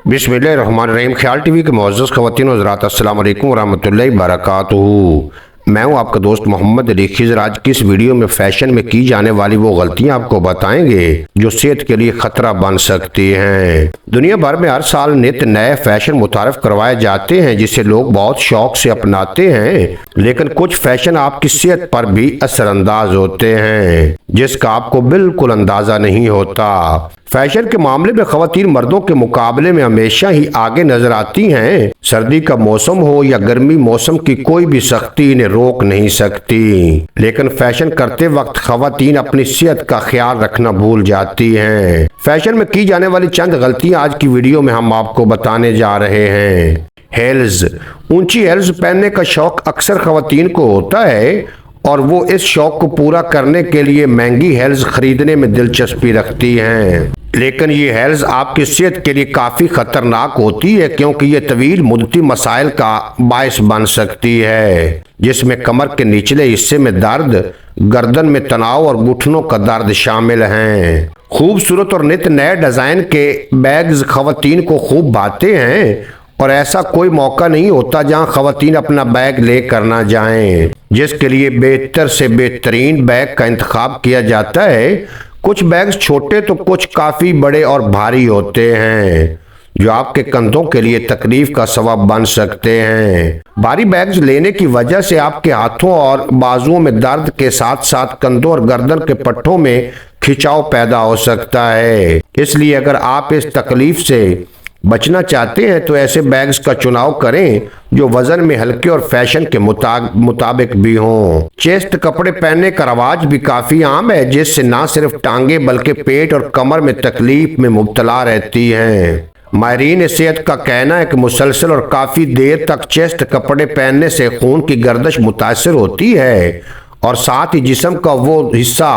बिस्मिल्लाहिर्रहमानिर्रहीम। ख्याल टीवी के मुअज़्ज़ज़ ख़वातीन व हज़रात, अस्सलाम वालेकुम व रहमतुल्लाहि व बरकातुहू। मैं हूं आपका दोस्त मोहम्मद अली खिज़र। आज की इस वीडियो में फैशन में की जाने वाली वो गलतियां आपको बताएंगे जो सेहत के लिए खतरा बन सकती हैं। दुनिया भर में हर साल नित नए फैशन मुतारफ करवाए जाते हैं जिसे लोग बहुत शौक से अपनाते हैं, लेकिन कुछ फैशन आपकी सेहत पर भी असरअंदाज होते हैं जिसका आपको बिल्कुल अंदाजा नहीं होता। फैशन के मामले में खवातीन मर्दों के मुकाबले में हमेशा ही आगे नजर आती हैं। सर्दी का मौसम हो या गर्मी, मौसम की कोई भी सख्ती इन्हें रोक नहीं सकती, लेकिन फैशन करते वक्त खवातीन अपनी सेहत का ख्याल रखना भूल जाती हैं। फैशन में की जाने वाली चंद गलतियां आज की वीडियो में हम आपको बताने जा रहे हैं। हेल्स। ऊंची हेल्स पहनने का शौक अक्सर खवातीन को होता है और वो इस शौक को पूरा करने के लिए महंगी हेल्स खरीदने में दिलचस्पी रखती हैं, लेकिन ये हेल्स आपकी सेहत के लिए काफ़ी ख़तरनाक होती है क्योंकि ये तवील मुद्दती मसाइल का बायस बन सकती है, जिसमें कमर के निचले हिस्से में दर्द, गर्दन में तनाव और घुटनों का दर्द शामिल हैं। खूबसूरत और नित नए डिज़ाइन के बैग्स खवातीन को खूब भाते हैं और ऐसा कोई मौका नहीं होता जहां खवातीन अपना बैग लेकर ना जाएं, जिसके लिए बेहतर से बेहतरीन बैग का इंतखाब किया जाता है। कुछ बैग्स छोटे तो कुछ काफ़ी बड़े और भारी होते हैं जो आपके कंधों के लिए तकलीफ का सबब बन सकते हैं। भारी बैग्स लेने की वजह से आपके हाथों और बाजुओं में दर्द के साथ साथ कंधों और गर्दन के पट्टों में खिंचाव पैदा हो सकता है। इसलिए अगर आप इस तकलीफ से बचना चाहते हैं तो ऐसे बैग्स का चुनाव करें जो वजन में हल्के और फैशन के मुताबिक भी हों। चेस्ट कपड़े पहनने का रवाज भी काफी आम है, जिससे ना सिर्फ टांगे बल्कि पेट और कमर में तकलीफ में मुब्तला रहती हैं। माहिरीन सेहत का कहना है कि मुसलसल और काफी देर तक चेस्ट कपड़े पहनने से खून की गर्दिश मुतासर होती है और साथ ही जिस्म का वो हिस्सा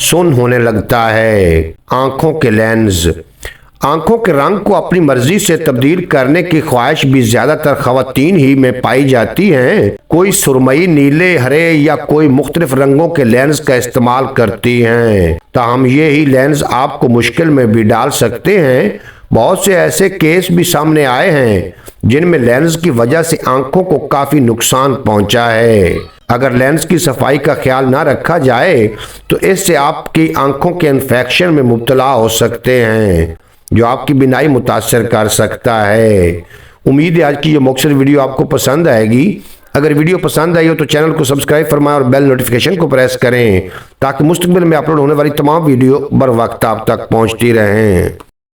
सुन्न होने लगता है। आंखों के लेंस। आंखों के रंग को अपनी मर्जी से तब्दील करने की ख्वाहिश भी ज्यादातर खवातीन ही में पाई जाती हैं। कोई सुरमई, नीले, हरे या कोई मुख्तलिफ रंगों के लेंस का इस्तेमाल करती हैं, ताहम ये ही लेंस आपको मुश्किल में भी डाल सकते हैं। बहुत से ऐसे केस भी सामने आए हैं जिनमें लेंस की वजह से आंखों को काफी नुकसान पहुंचा है। अगर लेंस की सफाई का ख्याल ना रखा जाए तो इससे आपकी आंखों के इन्फेक्शन में मुब्तला हो सकते हैं जो आपकी बिनाई मुतासर कर सकता है। उम्मीद है आज की ये मुख्तसर वीडियो आपको पसंद आएगी। अगर वीडियो पसंद आई हो तो चैनल को सब्सक्राइब फरमाएं और बेल नोटिफिकेशन को प्रेस करें ताकि मुस्तकबिल में अपलोड होने वाली तमाम वीडियो बर वक्त आप तक पहुंचती रहें।